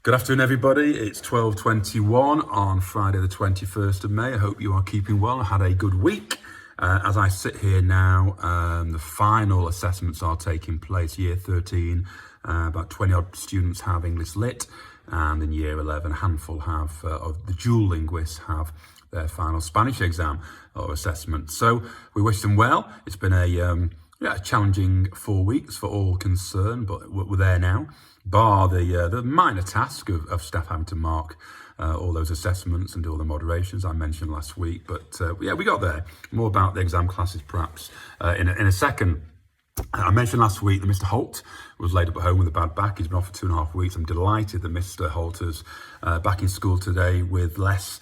Good afternoon, everybody. It's 12:21 on Friday, the 21st of May. I hope you are keeping well. I had a good week. As I sit here now, the final assessments are taking place. Year 13, about 20 odd students have English Lit, and in Year 11, a handful have, of the dual linguists have their final Spanish exam or assessment. So we wish them well. It's been a challenging 4 weeks for all concerned, but we're there now. Bar the minor task of staff having to mark all those assessments and do all the moderations I mentioned last week. But we got there. More about the exam classes perhaps in a second. I mentioned last week that Mr. Holt was laid up at home with a bad back. He's been off for 2.5 weeks. I'm delighted that Mr. Holt is back in school today with less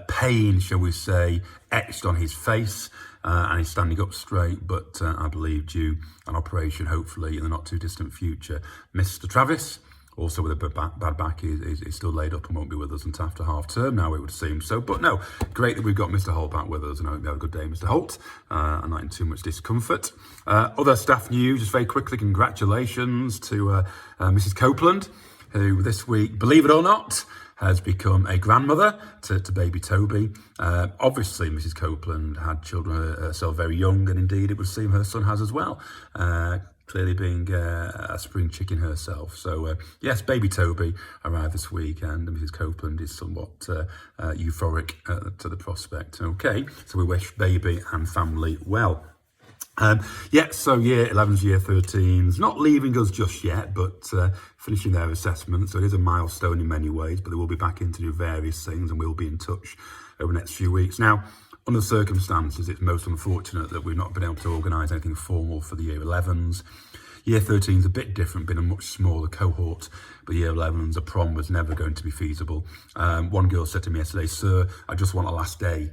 pain, shall we say, etched on his face. And he's standing up straight, but I believe due an operation, hopefully in the not too distant future. Mr. Travis, also with a bad back, is still laid up and won't be with us until after half term now, it would seem. So, but no, great that we've got Mr. Holt back with us, and I hope you have a good day, Mr. Holt, and not in too much discomfort. Other staff news, just very quickly, congratulations to Mrs. Copeland, who this week, believe it or not, has become a grandmother to baby Toby. Obviously, Mrs. Copeland had children herself very young, and indeed it would seem her son has as well, clearly being a spring chicken herself. So yes, baby Toby arrived this week, and Mrs. Copeland is somewhat euphoric to the prospect. Okay, so we wish baby and family well. So Year 11s, Year 13s, not leaving us just yet, but finishing their assessment. So it is a milestone in many ways, but they will be back in to do various things, and we'll be in touch over the next few weeks. Now, under the circumstances, it's most unfortunate that we've not been able to organise anything formal for the Year 11s. Year 13 is a bit different, been a much smaller cohort, but Year 11s, a prom was never going to be feasible. One girl said to me yesterday, "Sir, I just want a last day."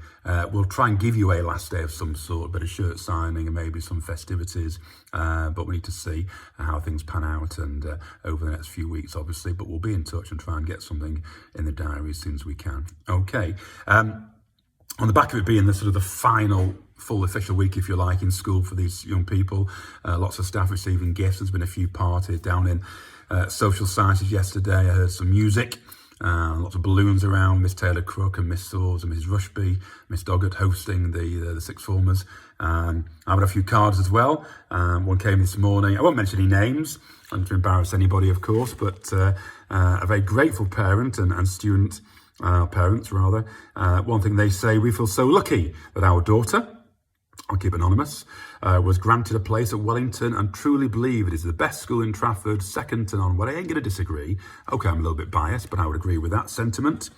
We'll try and give you a last day of some sort, a bit of shirt signing and maybe some festivities, but we need to see how things pan out and over the next few weeks, obviously, but we'll be in touch and try and get something in the diary as soon as we can. Okay. On the back of it being the sort of the final full official week, if you like, in school for these young people, lots of staff receiving gifts. There's been a few parties down in social sciences yesterday. I heard some music, lots of balloons around. Miss Taylor Crook and Miss Swords and Mrs. Rushby, Miss Doggett hosting the sixth formers. I've had a few cards as well. One came this morning. I won't mention any names, not to embarrass anybody, of course, but a very grateful parent and student. Parents, rather. One thing they say, "We feel so lucky that our daughter," I'll keep anonymous, was granted a place at Wellington and truly believe it is the best school in Trafford, second to none." Well, I ain't going to disagree. Okay, I'm a little bit biased, but I would agree with that sentiment.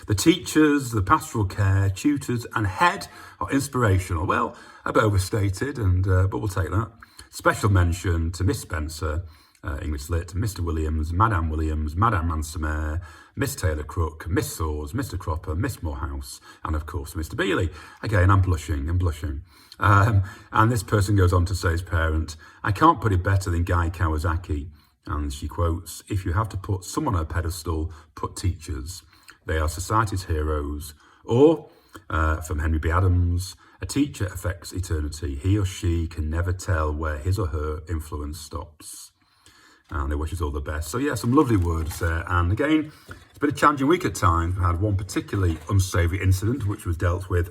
The teachers, the pastoral care, tutors and head are inspirational. Well, a bit overstated, but we'll take that. Special mention to Miss Spencer, English Lit, Mr. Williams, Madame Ransomer, Miss Taylor Crook, Miss Swords, Mr. Cropper, Miss Morehouse, and of course Mr. Bealey. Again, I'm blushing. And this person goes on to say, his parent, "I can't put it better than Guy Kawasaki." And she quotes, "If you have to put someone on a pedestal, put teachers. They are society's heroes." Or, from Henry B. Adams, "A teacher affects eternity. He or she can never tell where his or her influence stops." And they wish us all the best. So yeah, some lovely words there. And again, it's been a challenging week at times. We had one particularly unsavoury incident, which was dealt with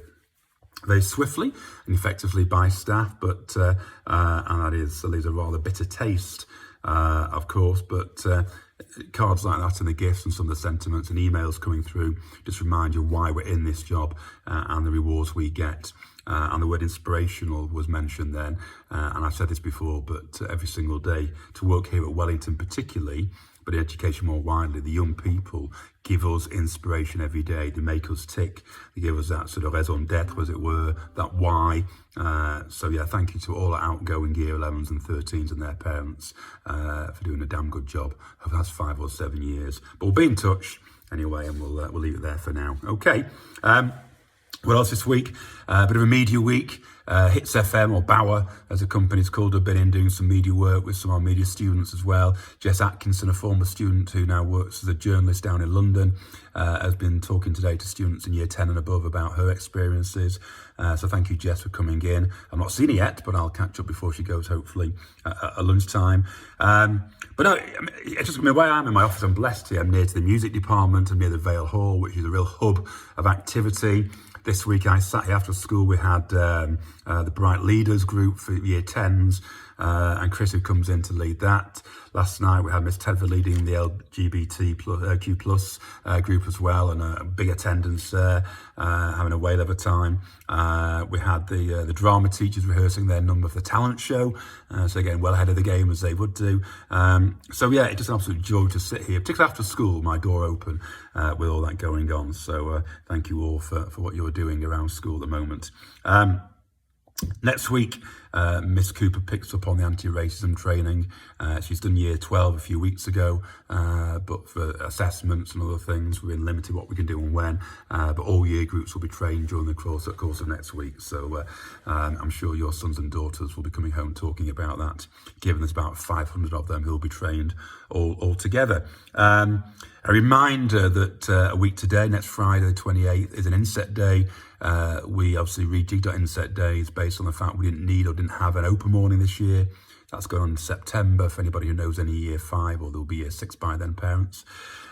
very swiftly and effectively by staff, but and that leaves a rather bitter taste, of course. But cards like that and the gifts and some of the sentiments and emails coming through just remind you why we're in this job and the rewards we get. And the word inspirational was mentioned then, and I've said this before, but every single day to work here at Wellington particularly, but in education more widely, the young people give us inspiration every day. They make us tick. They give us that sort of raison d'etre, as it were, that why. So yeah, thank you to all our outgoing Year 11s and 13s and their parents for doing a damn good job over the last 5 or 7 years. But we'll be in touch anyway, and we'll leave it there for now. Okay. What else this week? A bit of a media week. Hits FM, or Bauer, as the company's called, have been in doing some media work with some of our media students as well. Jess Atkinson, a former student who now works as a journalist down in London, has been talking today to students in year 10 and above about her experiences. So thank you, Jess, for coming in. I've not seen her yet, but I'll catch up before she goes, hopefully, at lunchtime. But no, it's just the way I am in my office. I'm blessed here. I'm near to the music department. I'm near the Vale Hall, which is a real hub of activity. This week I sat here after school. We had the Bright Leaders group for year 10s, and Chris, who comes in to lead that. Last night we had Miss Tedford leading the LGBTQ plus group as well, and a big attendance there, having a whale of a time. We had the drama teachers rehearsing their number for the talent show, so again, well ahead of the game as they would do. So yeah, it's just an absolute joy to sit here, particularly after school, my door open with all that going on. So thank you all for what you're doing around school at the moment. Next week, Miss Cooper picks up on the anti-racism training. She's done year 12 a few weeks ago, but for assessments and other things, we're limited what we can do and when. But all year groups will be trained during the course of next week. So I'm sure your sons and daughters will be coming home talking about that, given there's about 500 of them who will be trained all together. A reminder that a week today, next Friday, the 28th, is an inset day. We obviously rejigged our inset days based on the fact we didn't have an open morning this year. That's going on in September for anybody who knows any year 5, or there'll be year 6 by then, parents.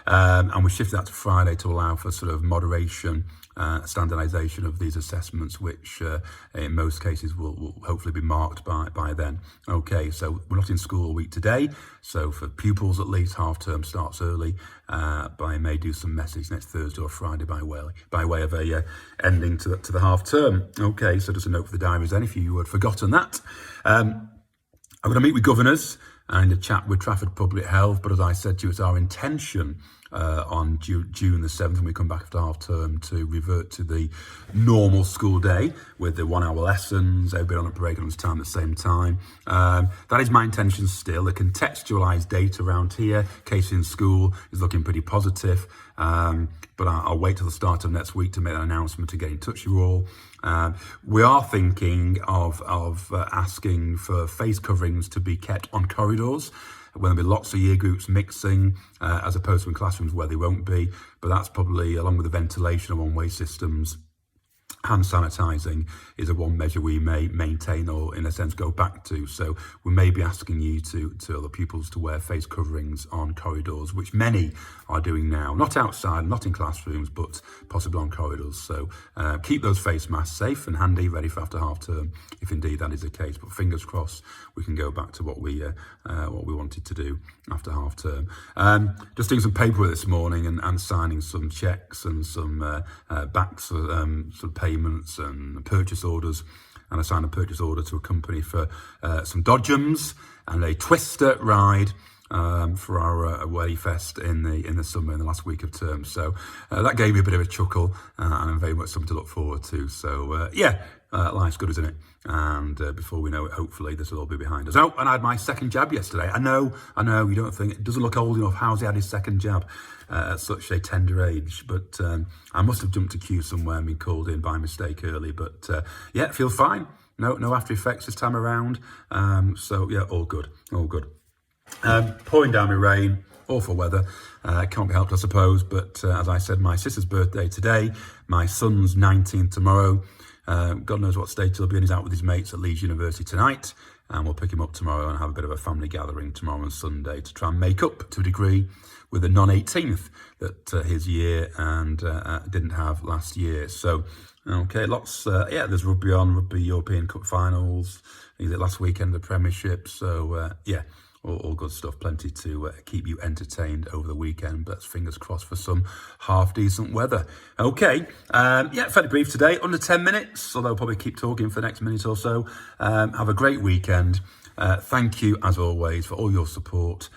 And we shifted that to Friday to allow for sort of moderation, standardisation of these assessments, which in most cases will hopefully be marked by then. Okay, so we're not in school all week today. So for pupils at least, half term starts early. But I may do some message next Thursday or Friday by way of a ending to the half term. Okay, so just a note for the diaries then, if you had forgotten that. I'm going to meet with governors and a chat with Trafford Public Health, but as I said to you, it's our intention on June the 7th, when we come back after half term, to revert to the normal school day with the 1 hour lessons, everybody on a break on time at the same time. That is my intention still. The contextualised data around here, case in school, is looking pretty positive. But I'll wait till the start of next week to make that announcement, to get in touch with you all. We are thinking of asking for face coverings to be kept on corridors, when there'll be lots of year groups mixing, as opposed to in classrooms where they won't be. But that's probably, along with the ventilation and one-way systems, hand sanitising is a one measure we may maintain, or in a sense go back to. So we may be asking you to other pupils to wear face coverings on corridors, which many are doing now, not outside, not in classrooms, but possibly on corridors. So keep those face masks safe and handy, ready for after half term, if indeed that is the case. But fingers crossed we can go back to what we wanted to do after half term. Just doing some paperwork this morning and signing some checks and some backs, sort of payments and purchase orders. And I signed a purchase order to a company for some Dodgems and a Twister ride for our away fest in the summer, in the last week of term. So that gave me a bit of a chuckle, and very much something to look forward to. So life's good, isn't it? And before we know it, hopefully this will all be behind us. Oh, and I had my second jab yesterday. I know, you don't think, it doesn't look old enough. How's he had his second jab at such a tender age? But I must have jumped a queue somewhere and been called in by mistake early. But feel fine. No after effects this time around. So yeah, all good. Pouring down with rain, awful weather. Can't be helped, I suppose. But as I said, my sister's birthday today, my son's 19th tomorrow. God knows what stage he'll be in. He's out with his mates at Leeds University tonight, and we'll pick him up tomorrow and have a bit of a family gathering tomorrow and Sunday to try and make up to a degree with the non-18th that his year and didn't have last year. So, okay, lots. There's rugby on, Rugby European Cup finals. Is it last weekend, the Premiership? So, all good stuff. Plenty to keep you entertained over the weekend, but fingers crossed for some half-decent weather. Okay, fairly brief today, under 10 minutes, although I'll probably keep talking for the next minute or so. Have a great weekend. Thank you, as always, for all your support.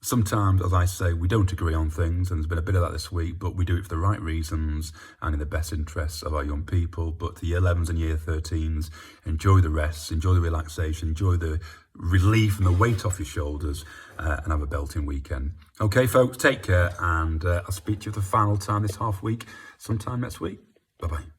Sometimes, as I say, we don't agree on things, and there's been a bit of that this week, but we do it for the right reasons and in the best interests of our young people. But the year 11s and year 13s, enjoy the rest, enjoy the relaxation, enjoy the relief and the weight off your shoulders, and have a belting weekend. Okay, folks, take care, and I'll speak to you for the final time this half week, sometime next week. Bye-bye.